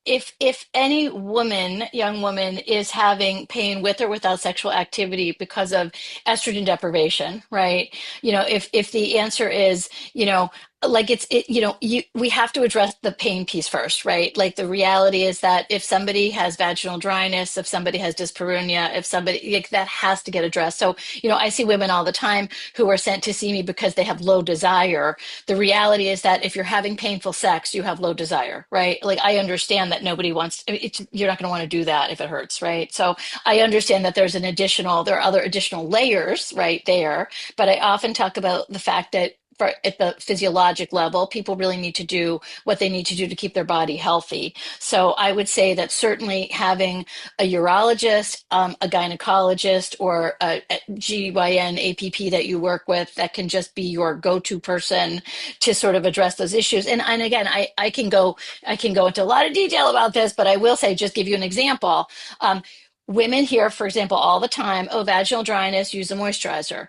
if any young woman is having pain with or without sexual activity because of estrogen deprivation, right? If the answer is, like we have to address the pain piece first, right? Like, the reality is that if somebody has vaginal dryness, if somebody has dyspareunia, if somebody, like, that has to get addressed. So, I see women all the time who are sent to see me because they have low desire. The reality is that if you're having painful sex, you have low desire, right? Like, I understand that nobody wants, you're not going to want to do that if it hurts, right? So I understand that there are other additional layers right there, but I often talk about the fact that at the physiologic level, people really need to do what they need to do to keep their body healthy. So I would say that certainly having a urologist, a gynecologist, or a GYN APP that you work with that can just be your go-to person to sort of address those issues. And again, I can go into a lot of detail about this, but I will say, just give you an example. Women hear, for example, all the time, oh, vaginal dryness, use a moisturizer.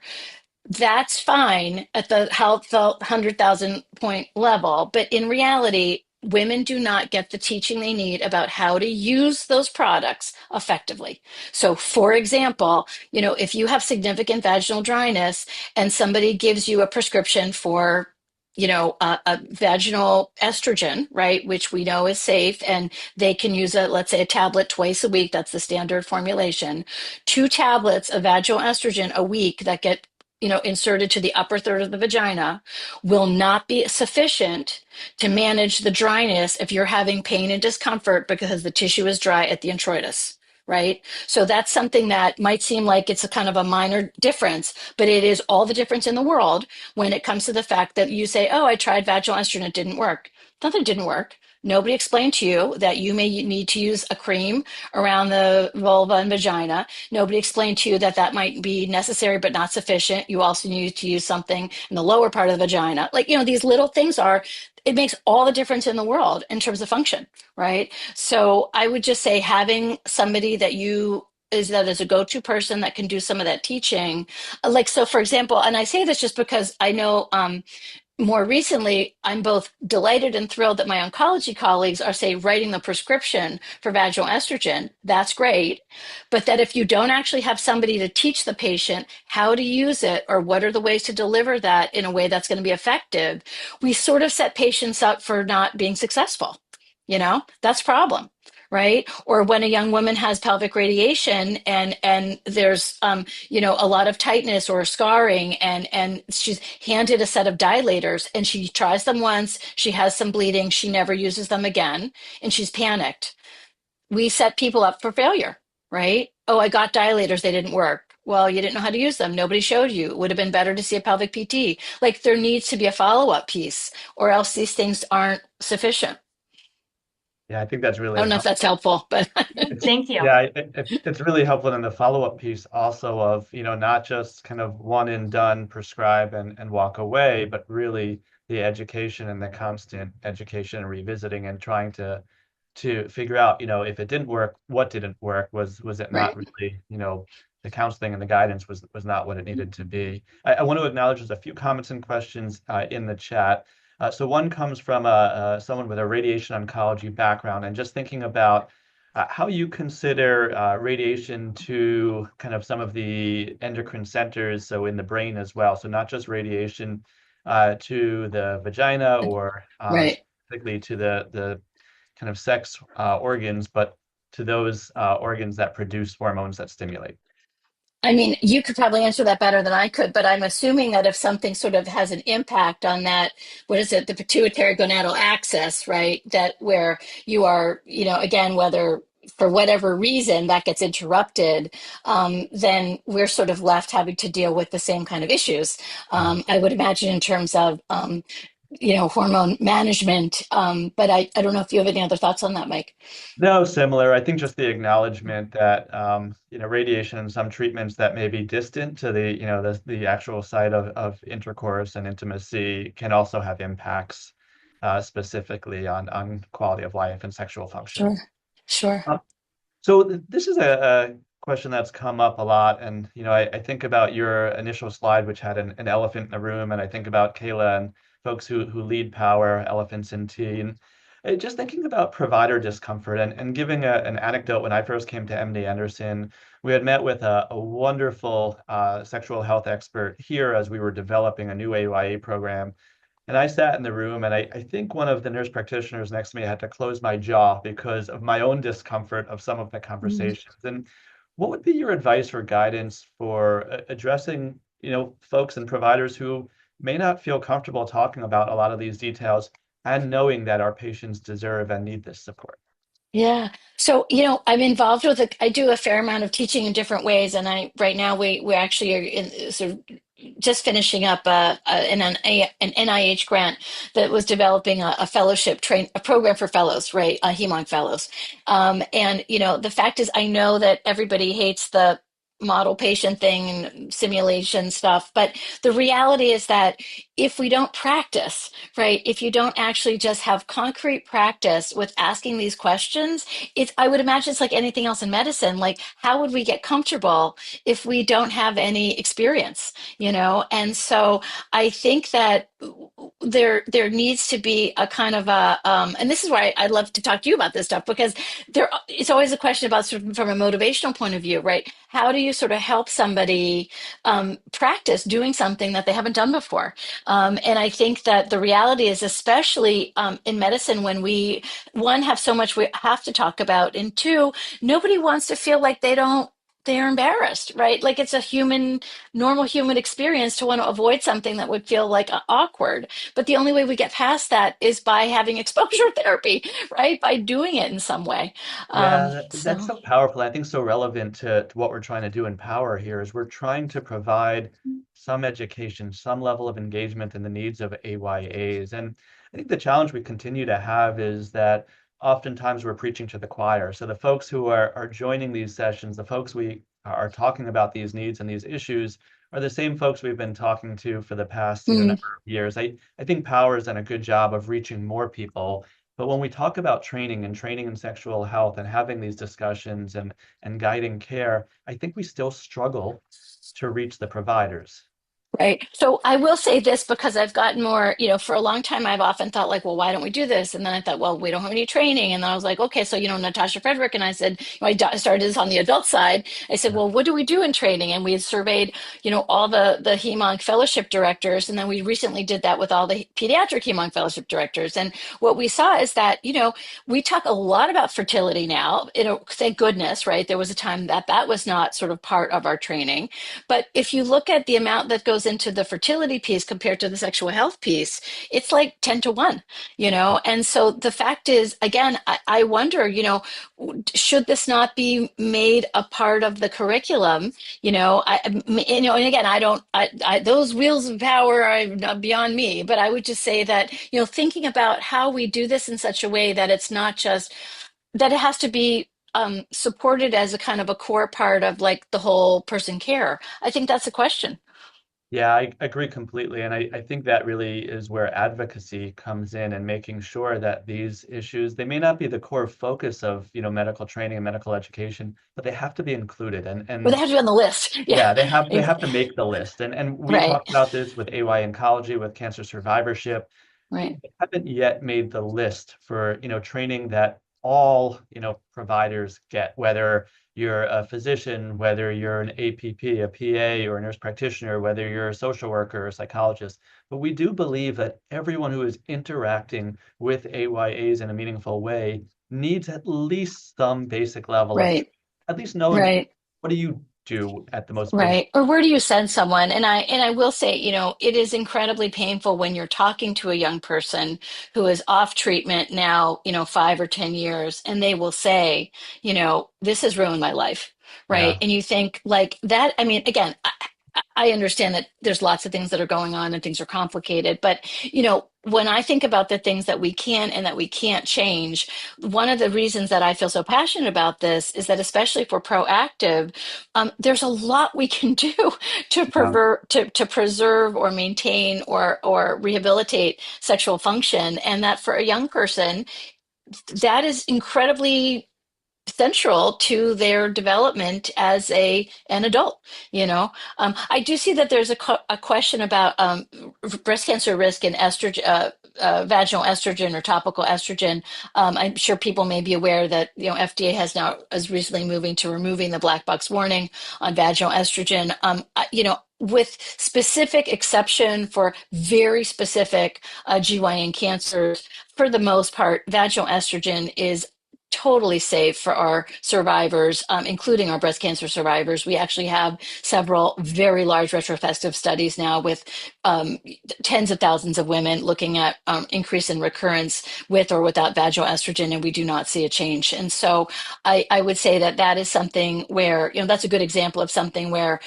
That's fine at the health, the 100,000 point level. But in reality, women do not get the teaching they need about how to use those products effectively. So, for example, if you have significant vaginal dryness and somebody gives you a prescription for, a vaginal estrogen, right, which we know is safe, and they can use let's say, a tablet twice a week. That's the standard formulation. 2 tablets of vaginal estrogen a week that get inserted to the upper third of the vagina will not be sufficient to manage the dryness if you're having pain and discomfort because the tissue is dry at the introitus, right? So that's something that might seem like it's a kind of a minor difference, but it is all the difference in the world when it comes to the fact that you say, oh, I tried vaginal estrogen, it didn't work. Not that it didn't work. Nobody explained to you that you may need to use a cream around the vulva and vagina. Nobody explained to you that that might be necessary but not sufficient. You also need to use something in the lower part of the vagina. Like, these little things it makes all the difference in the world in terms of function, right? So I would just say having somebody that is a go-to person that can do some of that teaching. Like, so for example, and I say this just because I know, more recently, I'm both delighted and thrilled that my oncology colleagues are, say, writing the prescription for vaginal estrogen. That's great. But that if you don't actually have somebody to teach the patient how to use it or what are the ways to deliver that in a way that's going to be effective, we sort of set patients up for not being successful. That's a problem. Right. Or when a young woman has pelvic radiation and there's a lot of tightness or scarring, and she's handed a set of dilators and she tries them once, she has some bleeding, she never uses them again, and she's panicked. We set people up for failure, right? Oh, I got dilators, they didn't work. Well, you didn't know how to use them. Nobody showed you. It would have been better to see a pelvic PT. Like, there needs to be a follow-up piece, or else these things aren't sufficient.
Yeah, I think that's
I
really
don't know if
helpful.
that's helpful, but
Thank you.
Yeah, it's really helpful in the follow-up piece also of, not just kind of one and done, prescribe and walk away, but really the education and the constant education and revisiting and trying to figure out, if it didn't work, what didn't work? Was it not
right.
really, the counseling and the guidance was not what it needed to be. I want to acknowledge there's a few comments and questions in the chat. So one comes from someone with a radiation oncology background, and just thinking about how you consider radiation to kind of some of the endocrine centers, so in the brain as well. So not just radiation to the vagina or
Right.
specifically to the kind of sex organs, but to those organs that produce hormones that stimulate.
I mean, you could probably answer that better than I could, but I'm assuming that if something sort of has an impact on that, what is it, the pituitary gonadal axis, right? That where you are, again, whether for whatever reason that gets interrupted, then we're sort of left having to deal with the same kind of issues. I would imagine in terms of, hormone management. But I don't know if you have any other thoughts on that, Mike.
No, similar. I think just the acknowledgement that radiation and some treatments that may be distant to the actual site of intercourse and intimacy can also have impacts specifically on quality of life and sexual function.
Sure. Sure.
So this is a question that's come up a lot, and I think about your initial slide, which had an elephant in the room, and I think about Kayla and folks who lead Power Elephants&tea, and just thinking about provider discomfort and giving an anecdote. When I first came to MD Anderson, we had met with a wonderful sexual health expert here as we were developing a new AYA program. And I sat in the room, and I think one of the nurse practitioners next to me had to close my jaw because of my own discomfort of some of the
Mm.
conversations. And what would be your advice or guidance for addressing, folks and providers who may not feel comfortable talking about a lot of these details and knowing that our patients deserve and need this support?
Yeah. So, I'm involved with I do a fair amount of teaching in different ways. And right now we actually are sort of just finishing up an NIH grant that was developing a fellowship a program for fellows, right? Hem-onc fellows. And, the fact is, I know that everybody hates the model patient thing and simulation stuff, but the reality is that if we don't practice, right, if you don't actually just have concrete practice with asking these questions, I would imagine it's like anything else in medicine. Like, how would we get comfortable if we don't have any experience, And so I think that there needs to be a kind of and this is why I love to talk to you about this stuff, because it's always a question about sort of from a motivational point of view, right? How do you sort of help somebody practice doing something that they haven't done before? And I think that the reality is, especially in medicine, when one, have so much we have to talk about, and two, nobody wants to feel like they don't they're embarrassed, right? Like it's a normal human experience to want to avoid something that would feel like awkward. But the only way we get past that is by having exposure therapy, right? By doing it in some way.
Yeah, that's
So,
so powerful. I think so relevant to what we're trying to do in Power here is we're trying to provide some education, some level of engagement in the needs of AYAs. And I think the challenge we continue to have is that oftentimes we're preaching to the choir. So the folks who are joining these sessions, the folks we are talking about these needs and these issues are the same folks we've been talking to for the past,
mm,
number of years. I think Power has done a good job of reaching more people, but when we talk about training and training in sexual health and having these discussions and guiding care, I think we still struggle to reach the providers.
right. So I will say this because I've gotten more, for a long time, I've often thought like, well, why don't we do this? And then I thought, well, we don't have any training. And then I was like, okay, so, Natasha Frederick and I said, I started this on the adult side. I said,
Yeah.
well, what do we do in training? And we had surveyed, all the HEMONC fellowship directors. And then we recently did that with all the pediatric HEMONC fellowship directors. And what we saw is that, we talk a lot about fertility now. Thank goodness, right? There was a time that that was not sort of part of our training. But if you look at the amount that goes into the fertility piece compared to the sexual health piece, it's like 10 to 1, And so the fact is, again, I wonder, should this not be made a part of the curriculum? And again, those wheels of power are not beyond me, but I would just say that, thinking about how we do this in such a way that it's not just that it has to be supported as a kind of a core part of like the whole person care. I think that's a question.
Yeah, I agree completely. And I think that really is where advocacy comes in and making sure that these issues, they may not be the core focus of, medical training and medical education, but they have to be included. And
Or they
and
have to be on the list. Yeah.
yeah, they have to make the list. And we
Right.
talked about this with AY Oncology, with cancer survivorship.
Right.
They haven't yet made the list for, training that all, providers get, whether you're a physician, whether you're an APP, a PA, or a nurse practitioner, whether you're a social worker or a psychologist. But we do believe that everyone who is interacting with AYAs in a meaningful way needs at least some basic level of,
Right.
at least knowing
Right.
what do you do at the most basic.
Right. Or where do you send someone? And I will say, it is incredibly painful when you're talking to a young person who is off treatment now, 5 or 10 years, and they will say, this has ruined my life. Right.
Yeah.
And you think like that. I mean, again, I understand that there's lots of things that are going on and things are complicated, but when I think about the things that we can and that we can't change, one of the reasons that I feel so passionate about this is that especially if we're proactive, there's a lot we can do to
Yeah.
to preserve or maintain or rehabilitate sexual function, and that for a young person, that is incredibly central to their development as an adult. I do see that there's a question about breast cancer risk and estrogen, vaginal estrogen or topical estrogen. I'm sure people may be aware that FDA is recently moving to removing the black box warning on vaginal estrogen. With specific exception for very specific GYN cancers, for the most part, vaginal estrogen is totally safe for our survivors, including our breast cancer survivors. We actually have several very large retrospective studies now with tens of thousands of women looking at increase in recurrence with or without vaginal estrogen, and we do not see a change. And so I would say that that is something where, that's a good example of something where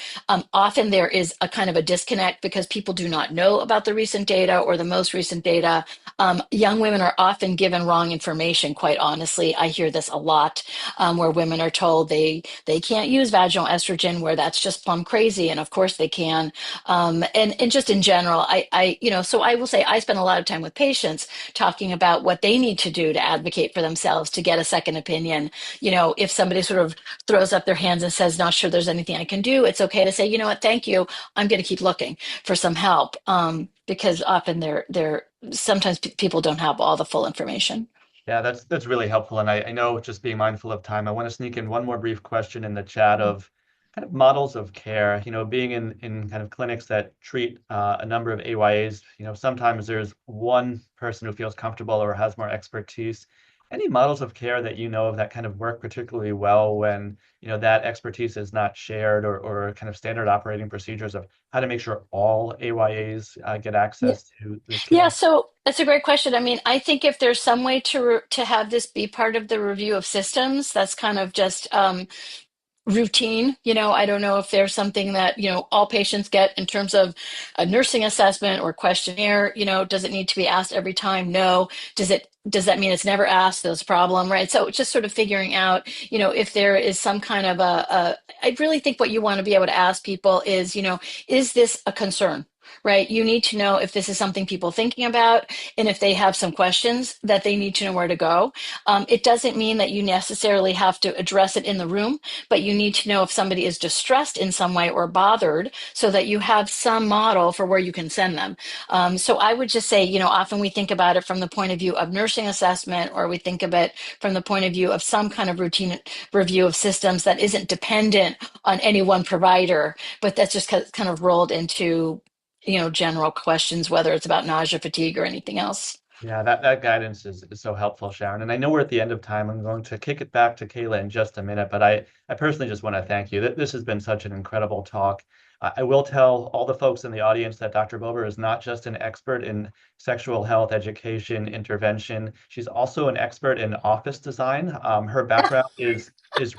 often there is a kind of a disconnect because people do not know about the recent data or the most recent data. Young women are often given wrong information, quite honestly. I hear this a lot, where women are told they can't use vaginal estrogen, where that's just plumb crazy, and of course they can. And just in general, so I will say I spend a lot of time with patients talking about what they need to do to advocate for themselves, to get a second opinion. If somebody sort of throws up their hands and says, not sure there's anything I can do, it's okay to say, you know what, thank you, I'm going to keep looking for some help. Because often sometimes people don't have all the full information.
Yeah, that's really helpful. And I know, just being mindful of time, I want to sneak in one more brief question in the chat of kind of models of care, being in kind of clinics that treat a number of AYAs, sometimes there's one person who feels comfortable or has more expertise. any models of care that you know of that kind of work particularly well when, that expertise is not shared, or kind of standard operating procedures of how to make sure all AYAs get
Yeah.
access to this
Yeah,
care?
so that's a great question. I mean, I think if there's some way to have this be part of the review of systems, that's kind of just routine. I don't know if there's something that, all patients get in terms of a nursing assessment or questionnaire. Does it need to be asked every time? No. Does that mean it's never asked? There's a problem, right? So just sort of figuring out, if there is some kind of I really think what you want to be able to ask people is, is this a concern? Right? You need to know if this is something people are thinking about, and if they have some questions that they need to know where to go. It doesn't mean that you necessarily have to address it in the room, but you need to know if somebody is distressed in some way or bothered, so that you have some model for where you can send them. So I would just say, often we think about it from the point of view of nursing assessment, or we think of it from the point of view of some kind of routine review of systems that isn't dependent on any one provider, but that's just kind of rolled into, general questions, whether it's about nausea, fatigue, or anything else.
Yeah, that guidance is so helpful, Sharon. And I know we're at the end of time. I'm going to kick it back to Kayla in just a minute, but I personally just want to thank you. This has been such an incredible talk. I will tell all the folks in the audience that Dr. Bober is not just an expert in sexual health education intervention. She's also an expert in office design. Her background is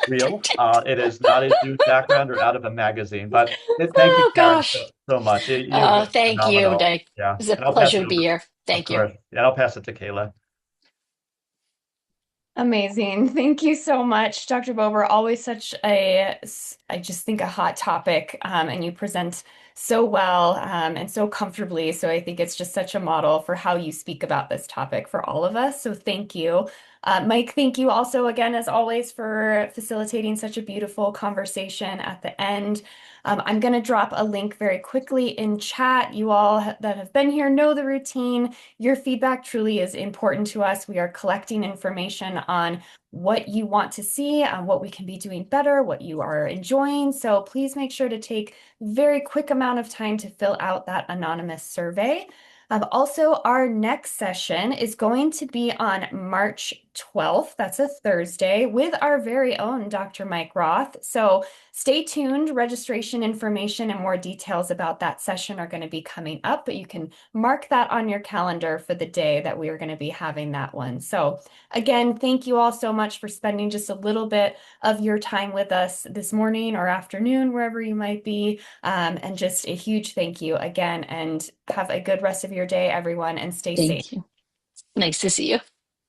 real. It is not a dude background or out of a magazine. But thank you,
Oh
Sharon,
gosh.
so much. You've been
Thank you,
phenomenal.
Dick.
Yeah,
It was a
and I'll pass
pleasure
it
to be
over.
here.
Of
Thank you.
course. Yeah, I'll pass it to Kayla.
Amazing. Thank you so much, Dr. Bober. Always such I just think a hot topic, and you present so well, and so comfortably. So I think it's just such a model for how you speak about this topic for all of us. So thank you. Mike, thank you also again, as always, for facilitating such a beautiful conversation at the end. I'm going to drop a link very quickly in chat. You all that have been here know the routine. Your feedback truly is important to us. We are collecting information on what you want to see, what we can be doing better, what you are enjoying. So please make sure to take a very quick amount of time to fill out that anonymous survey. Also, our next session is going to be on March 12th. That's a Thursday, with our very own Dr. Mike Roth. So stay tuned. Registration information and more details about that session are going to be coming up, but you can mark that on your calendar for the day that we are going to be having that one. So again, thank you all so much for spending just a little bit of your time with us this morning or afternoon, wherever you might be. And just a huge thank you again, and have a good rest of your day, everyone, and stay safe.
Thank you. Nice to see you.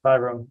Bye, everyone.